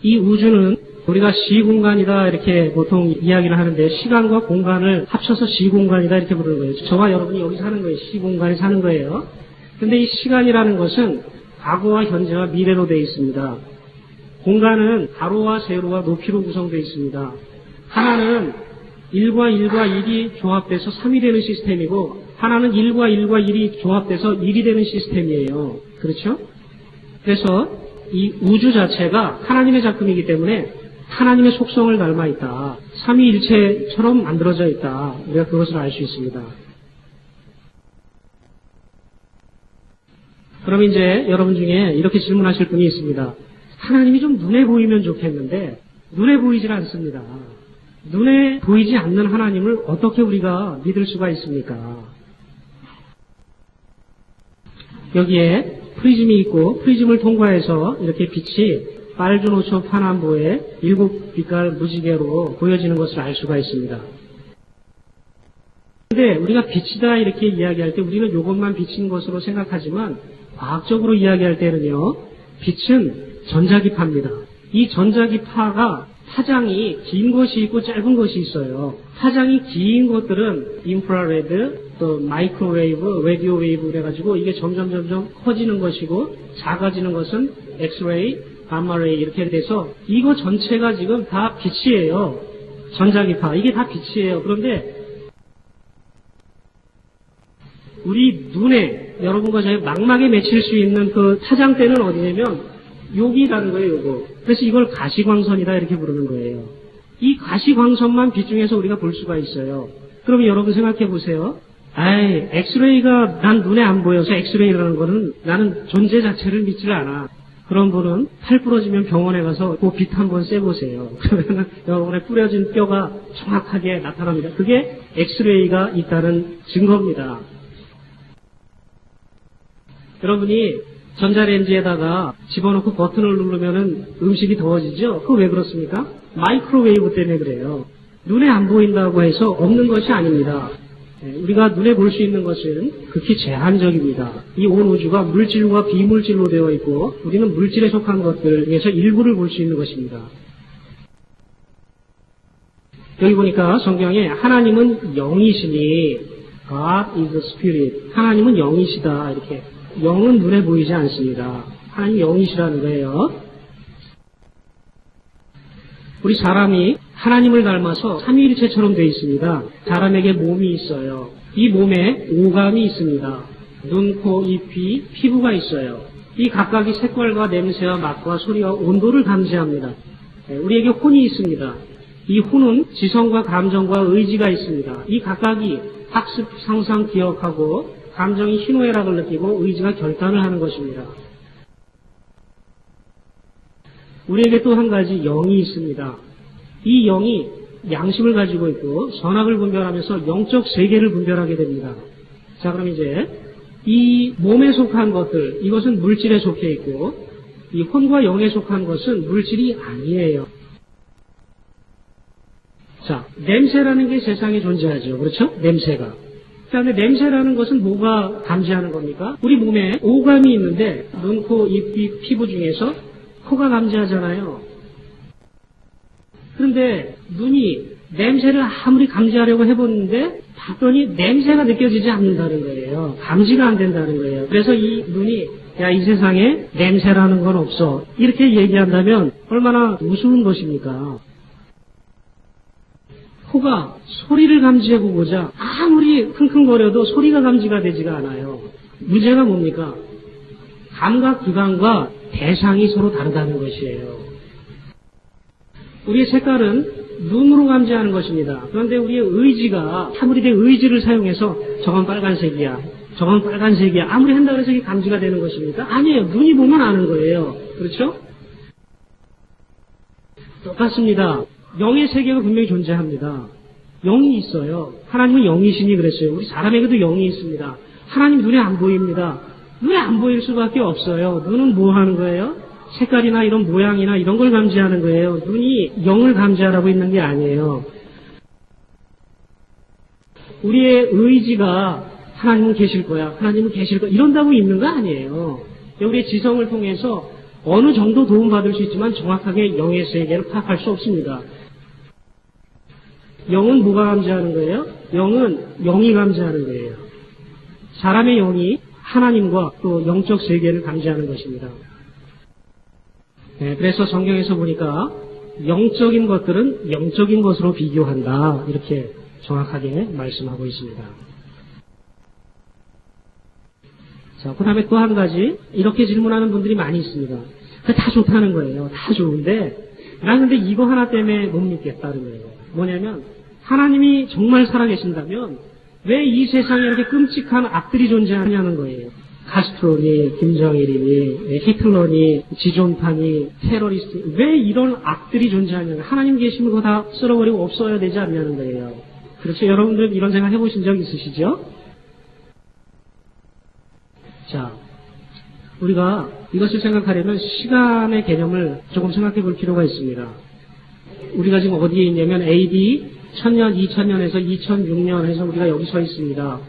Speaker 1: 이 우주는 우리가 시공간이다 이렇게 보통 이야기를 하는데 시간과 공간을 합쳐서 시공간이다 이렇게 부르는 거예요. 저와 여러분이 여기 사는 거예요. 시공간에 사는 거예요. 그런데 이 시간이라는 것은 과거와 현재와 미래로 되어 있습니다. 공간은 가로와 세로와 높이로 구성되어 있습니다. 하나는 1과 1과 1이 조합돼서 3이 되는 시스템이고 하나는 1과 1과 1이 조합돼서 1이 되는 시스템이에요. 그렇죠? 그래서 이 우주 자체가 하나님의 작품이기 때문에 하나님의 속성을 닮아 있다. 삼위일체처럼 만들어져 있다. 우리가 그것을 알 수 있습니다. 그럼 이제 여러분 중에 이렇게 질문하실 분이 있습니다. 하나님이 좀 눈에 보이면 좋겠는데 눈에 보이질 않습니다. 눈에 보이지 않는 하나님을 어떻게 우리가 믿을 수가 있습니까? 여기에 프리즘이 있고 프리즘을 통과해서 이렇게 빛이 빨주노초 파남보의 7빛깔 무지개로 보여지는 것을 알 수가 있습니다. 그런데 우리가 빛이다 이렇게 이야기할 때 우리는 이것만 빛인 것으로 생각하지만 과학적으로 이야기할 때는요, 빛은 전자기파입니다. 이 전자기파가 파장이 긴 것이 있고 짧은 것이 있어요. 파장이 긴 것들은 인프라레드, 또 마이크로웨이브, 라디오웨이브 그래가지고 이게 점점 커지는 것이고 작아지는 것은 엑스레이, 감마레이 이렇게 돼서 이거 전체가 지금 다 빛이에요. 전자기파. 이게 다 빛이에요. 그런데 우리 눈에 여러분과 저희 망막에 맺힐 수 있는 그 파장대는 어디냐면 여기라는 거예요, 요거. 그래서 이걸 가시광선이다 이렇게 부르는 거예요. 이 가시광선만 빛 중에서 우리가 볼 수가 있어요. 그러면 여러분 생각해 보세요. 아이, 엑스레이가 난 눈에 안 보여서 엑스레이라는 거는 나는 존재 자체를 믿질 않아. 그런 분은 팔 부러지면 병원에 가서 그 빛 한번 쐬보세요. 그러면 여러분의 뿌려진 뼈가 정확하게 나타납니다. 그게 엑스레이가 있다는 증거입니다. 여러분이 전자레인지에다가 집어넣고 버튼을 누르면은 음식이 더워지죠? 그거 왜 그렇습니까? 마이크로웨이브 때문에 그래요. 눈에 안 보인다고 해서 없는 것이 아닙니다. 우리가 눈에 볼 수 있는 것은 극히 제한적입니다. 이 온 우주가 물질과 비물질로 되어 있고 우리는 물질에 속한 것들 중에서 일부를 볼 수 있는 것입니다. 여기 보니까 성경에 하나님은 영이시니 God is a spirit. 하나님은 영이시다 이렇게. 영은 눈에 보이지 않습니다. 하나님 영이시라는 거예요. 우리 사람이 하나님을 닮아서 삼위일체처럼 되어 있습니다. 사람에게 몸이 있어요. 이 몸에 오감이 있습니다. 눈, 코, 입, 귀, 피부가 있어요. 이 각각이 색깔과 냄새와 맛과 소리와 온도를 감지합니다. 우리에게 혼이 있습니다. 이 혼은 지성과 감정과 의지가 있습니다. 이 각각이 학습, 상상, 기억하고 감정이 희노애락을 느끼고 의지가 결단을 하는 것입니다. 우리에게 또 한 가지 영이 있습니다. 이 영이 양심을 가지고 있고 선악을 분별하면서 영적 세계를 분별하게 됩니다. 자, 그럼 이제 이 몸에 속한 것들, 이것은 물질에 속해 있고 이 혼과 영에 속한 것은 물질이 아니에요. 자, 냄새라는 게 세상에 존재하죠. 그렇죠? 냄새가. 그런데 냄새라는 것은 뭐가 감지하는 겁니까? 우리 몸에 오감이 있는데 눈, 코, 입, 귀, 피부 중에서 코가 감지하잖아요. 그런데 눈이 냄새를 아무리 감지하려고 해보는데 봤더니 냄새가 느껴지지 않는다는 거예요. 감지가 안 된다는 거예요. 그래서 이 눈이 야, 이 세상에 냄새라는 건 없어. 이렇게 얘기한다면 얼마나 우스운 것입니까? 코가 소리를 감지해보고자 아무리 킁킁거려도 소리가 감지가 되지가 않아요. 문제가 뭡니까? 감각 기관과 대상이 서로 다르다는 것이에요. 우리의 색깔은 눈으로 감지하는 것입니다. 그런데 우리의 의지가 아무리 내 의지를 사용해서 저건 빨간색이야, 저건 빨간색이야 아무리 한다고 해서 이게 감지가 되는 것입니까? 아니에요. 눈이 보면 아는 거예요. 그렇죠? 똑같습니다. 영의 세계가 분명히 존재합니다. 영이 있어요. 하나님은 영이시니 그랬어요. 우리 사람에게도 영이 있습니다. 하나님 눈에 안 보입니다. 눈에 안 보일 수밖에 없어요. 눈은 뭐 하는 거예요? 색깔이나 이런 모양이나 이런 걸 감지하는 거예요. 눈이 영을 감지하라고 있는 게 아니에요. 우리의 의지가 하나님은 계실 거야, 하나님은 계실 거야 이런다고 있는 거 아니에요. 우리의 지성을 통해서 어느 정도 도움받을 수 있지만 정확하게 영의 세계를 파악할 수 없습니다. 영은 뭐가 감지하는 거예요? 영은 영이 감지하는 거예요. 사람의 영이 하나님과 또 영적 세계를 감지하는 것입니다. 네, 그래서 성경에서 보니까 영적인 것들은 영적인 것으로 비교한다. 이렇게 정확하게 말씀하고 있습니다. 자, 그 다음에 또 한 가지 이렇게 질문하는 분들이 많이 있습니다. 다 좋다는 거예요. 다 좋은데 나는 근데 이거 하나 때문에 못 믿겠다는 거예요. 뭐냐면 하나님이 정말 살아계신다면 왜 이 세상에 이렇게 끔찍한 악들이 존재하냐는 거예요. 카스트로니, 김정일이니, 히틀러니, 지존파니, 테러리스트 왜 이런 악들이 존재하냐는 거예요. 하나님 계시면 그거 다 쓸어버리고 없어야 되지 않냐는 거예요. 그렇죠? 여러분들 이런 생각 해보신 적 있으시죠? 자, 우리가 이것을 생각하려면 시간의 개념을 조금 생각해 볼 필요가 있습니다. 우리가 지금 어디에 있냐면 AD 1000년, 2000년에서 2006년 해서 우리가 여기 서 있습니다.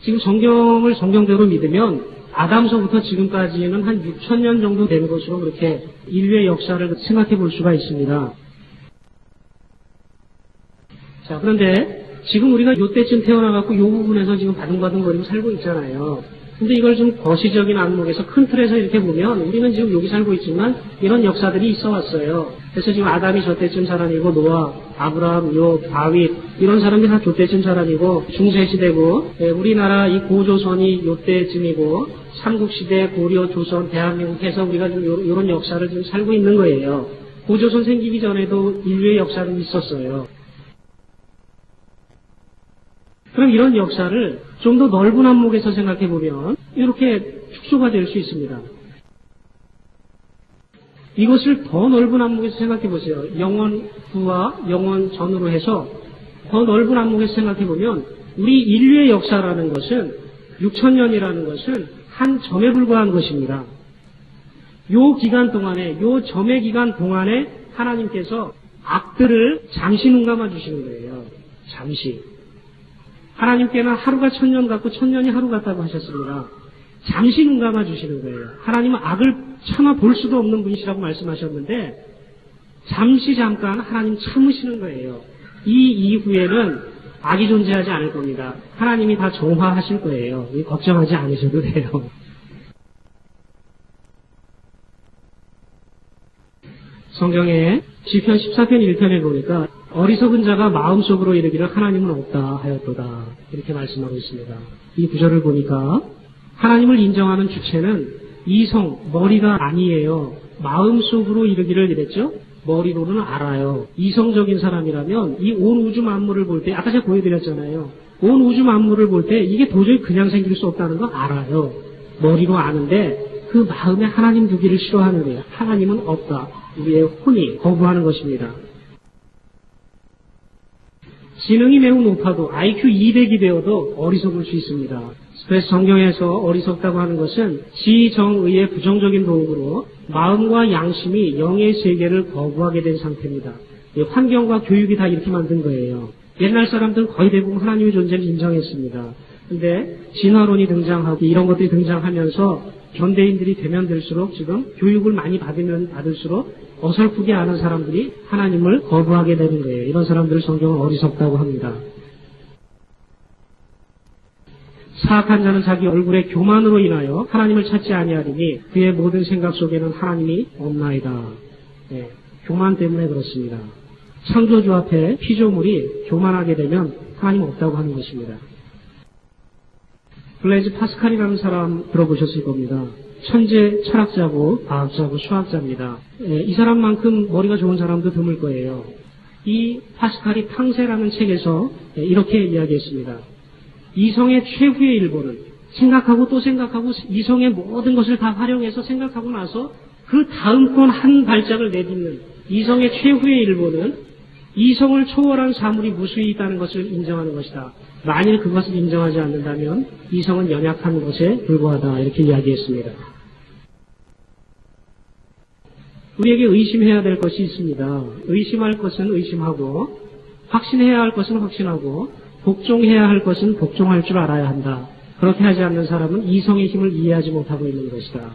Speaker 1: 지금 성경을 성경대로 믿으면 아담서부터 지금까지는 한 6000년 정도 되는 것으로 그렇게 인류의 역사를 생각해 볼 수가 있습니다. 자, 그런데 지금 우리가 요때쯤 태어나갖고 요 부분에서 지금 바둥바둥거리고 살고 있잖아요. 근데 이걸 좀 거시적인 안목에서 큰 틀에서 이렇게 보면 우리는 지금 여기 살고 있지만 이런 역사들이 있어 왔어요. 그래서 지금 아담이 저때쯤 사람이고 노아, 아브라함, 욥, 다윗 이런 사람들이 다 저때쯤 사람이고 중세시대고 우리나라 이 고조선이 요때쯤이고 삼국시대, 고려, 조선, 대한민국 해서 우리가 좀 이런 역사를 지금 살고 있는 거예요. 고조선 생기기 전에도 인류의 역사는 있었어요. 그럼 이런 역사를 좀 더 넓은 안목에서 생각해 보면 이렇게 축소가 될 수 있습니다. 이것을 더 넓은 안목에서 생각해 보세요. 영원 후와 영원 전으로 해서 더 넓은 안목에서 생각해 보면 우리 인류의 역사라는 것은 6000년이라는 것은 한 점에 불과한 것입니다. 요 기간 동안에, 요 점의 기간 동안에 하나님께서 악들을 잠시 눈 감아 주시는 거예요. 잠시. 하나님께는 하루가 1000년 같고 1000년이 하루 같다고 하셨습니다. 잠시 눈 감아 주시는 거예요. 하나님은 악을 참아 볼 수도 없는 분이시라고 말씀하셨는데 잠시 잠깐 하나님 참으시는 거예요. 이 이후에는 악이 존재하지 않을 겁니다. 하나님이 다 정화하실 거예요. 걱정하지 않으셔도 돼요. 성경에 시편 14편 1편에 보니까 어리석은 자가 마음속으로 이르기를 하나님은 없다 하였도다 이렇게 말씀하고 있습니다. 이 구절을 보니까 하나님을 인정하는 주체는 이성, 머리가 아니에요. 마음속으로 이르기를 이랬죠? 머리로는 알아요. 이성적인 사람이라면 이 온 우주 만물을 볼 때, 아까 제가 보여드렸잖아요. 온 우주 만물을 볼 때 이게 도저히 그냥 생길 수 없다는 거 알아요. 머리로 아는데 그 마음에 하나님 두기를 싫어하는 거예요. 하나님은 없다. 우리의 혼이 거부하는 것입니다. 지능이 매우 높아도 IQ 200이 되어도 어리석을 수 있습니다. 그래서 성경에서 어리석다고 하는 것은 지정의의 부정적인 도움으로 마음과 양심이 영의 세계를 거부하게 된 상태입니다. 환경과 교육이 다 이렇게 만든 거예요. 옛날 사람들은 거의 대부분 하나님의 존재를 인정했습니다. 근데 진화론이 등장하고 이런 것들이 등장하면서 현대인들이 되면 될수록 지금 교육을 많이 받으면 받을수록 어설프게 아는 사람들이 하나님을 거부하게 되는 거예요. 이런 사람들을 성경은 어리석다고 합니다. 사악한 자는 자기 얼굴의 교만으로 인하여 하나님을 찾지 아니하리니 그의 모든 생각 속에는 하나님이 없나이다. 네, 교만 때문에 그렇습니다. 창조주 앞에 피조물이 교만하게 되면 하나님 없다고 하는 것입니다. 블레이즈 파스칼이라는 사람 들어보셨을 겁니다. 천재 철학자고 과학자고 수학자입니다. 이 사람만큼 머리가 좋은 사람도 드물 거예요. 이 파스칼이 탕세라는 책에서 이렇게 이야기했습니다. 이성의 최후의 일본은 생각하고 또 생각하고 이성의 모든 것을 다 활용해서 생각하고 나서 그 다음 건 한 발짝을 내딛는 이성의 최후의 일본은 이성을 초월한 사물이 무수히 있다는 것을 인정하는 것이다. 만일 그것을 인정하지 않는다면 이성은 연약한 것에 불과하다. 이렇게 이야기했습니다. 우리에게 의심해야 될 것이 있습니다. 의심할 것은 의심하고 확신해야 할 것은 확신하고 복종해야 할 것은 복종할 줄 알아야 한다. 그렇게 하지 않는 사람은 이성의 힘을 이해하지 못하고 있는 것이다.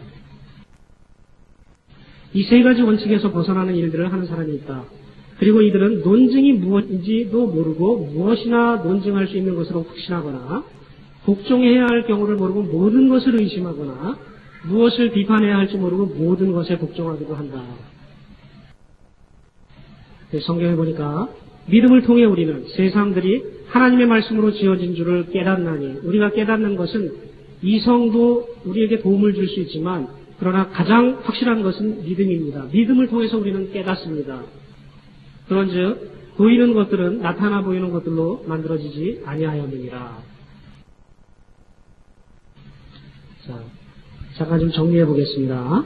Speaker 1: 이 세 가지 원칙에서 벗어나는 일들을 하는 사람이 있다. 그리고 이들은 논증이 무엇인지도 모르고 무엇이나 논증할 수 있는 것으로 확신하거나 복종해야 할 경우를 모르고 모든 것을 의심하거나 무엇을 비판해야 할지 모르고 모든 것에 복종하기도 한다. 성경에 보니까 믿음을 통해 우리는 세상들이 하나님의 말씀으로 지어진 줄을 깨닫나니 우리가 깨닫는 것은 이성도 우리에게 도움을 줄 수 있지만 그러나 가장 확실한 것은 믿음입니다. 믿음을 통해서 우리는 깨닫습니다. 그런즉 보이는 것들은 나타나 보이는 것들로 만들어지지 아니하였느니라. 자, 잠깐 좀 정리해 보겠습니다.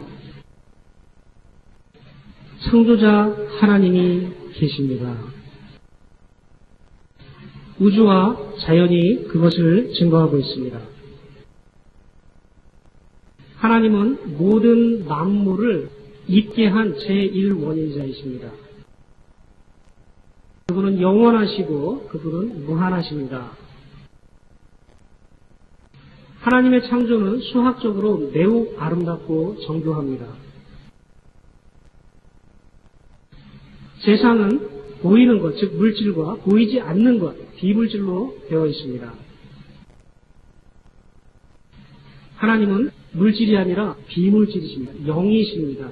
Speaker 1: 창조자 하나님이 계십니다. 우주와 자연이 그것을 증거하고 있습니다. 하나님은 모든 만물을 있게 한 제1원인자이십니다. 그분은 영원하시고 그분은 무한하십니다. 하나님의 창조는 수학적으로 매우 아름답고 정교합니다. 세상은 보이는 것, 즉 물질과 보이지 않는 것, 비물질로 되어 있습니다. 하나님은 물질이 아니라 비물질이십니다. 영이십니다.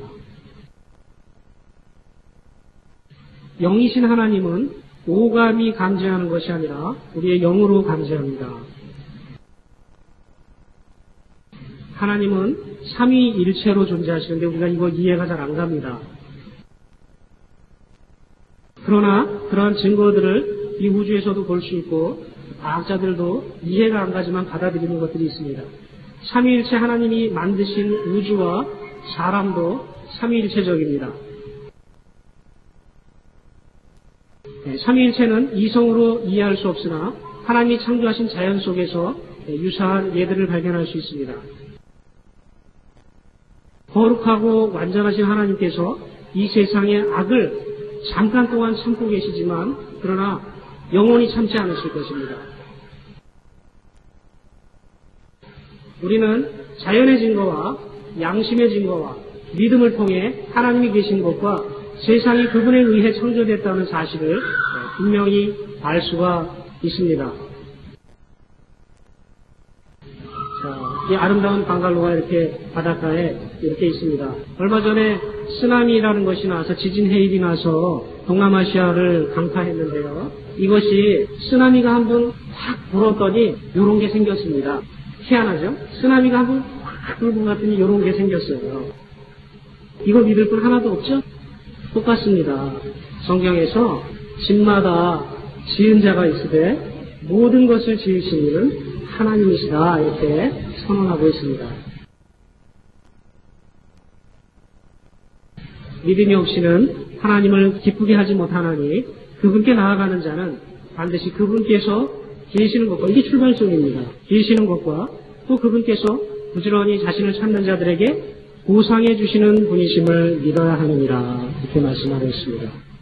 Speaker 1: 영이신 하나님은 오감이 감지하는 것이 아니라 우리의 영으로 감지합니다. 하나님은 삼위일체로 존재하시는데 우리가 이거 이해가 잘 안 갑니다. 그러나 그러한 증거들을 이 우주에서도 볼 수 있고 과학자들도 이해가 안 가지만 받아들이는 것들이 있습니다. 삼위일체 하나님이 만드신 우주와 사람도 삼위일체적입니다. 삼위일체는 이성으로 이해할 수 없으나 하나님이 창조하신 자연 속에서 유사한 예들을 발견할 수 있습니다. 거룩하고 완전하신 하나님께서 이 세상의 악을 잠깐 동안 참고 계시지만 그러나 영원히 참지 않으실 것입니다. 우리는 자연의 증거와 양심의 증거와 믿음을 통해 하나님이 계신 것과 세상이 그분에 의해 창조됐다는 사실을 분명히 알 수가 있습니다. 자, 이 아름다운 방갈로가 이렇게 바닷가에 이렇게 있습니다. 얼마 전에 쓰나미라는 것이 나서 지진 해일이 나서 동남아시아를 강타했는데요. 이것이 쓰나미가 한번 확 불었더니 이런 게 생겼습니다. 희한하죠? 쓰나미가 한번 확 불고 갔더니 이런 게 생겼어요. 이거 믿을 분 하나도 없죠? 똑같습니다. 성경에서 집마다 지은 자가 있으되 모든 것을 지으신 이는 하나님이시다 이렇게 선언하고 있습니다. 믿음이 없이는 하나님을 기쁘게 하지 못하나니 그분께 나아가는 자는 반드시 그분께서 계시는 것과, 이게 출발점입니다. 계시는 것과 또 그분께서 부지런히 자신을 찾는 자들에게 보상해 주시는 분이심을 믿어야 하느니라 이렇게 말씀하고 있습니다.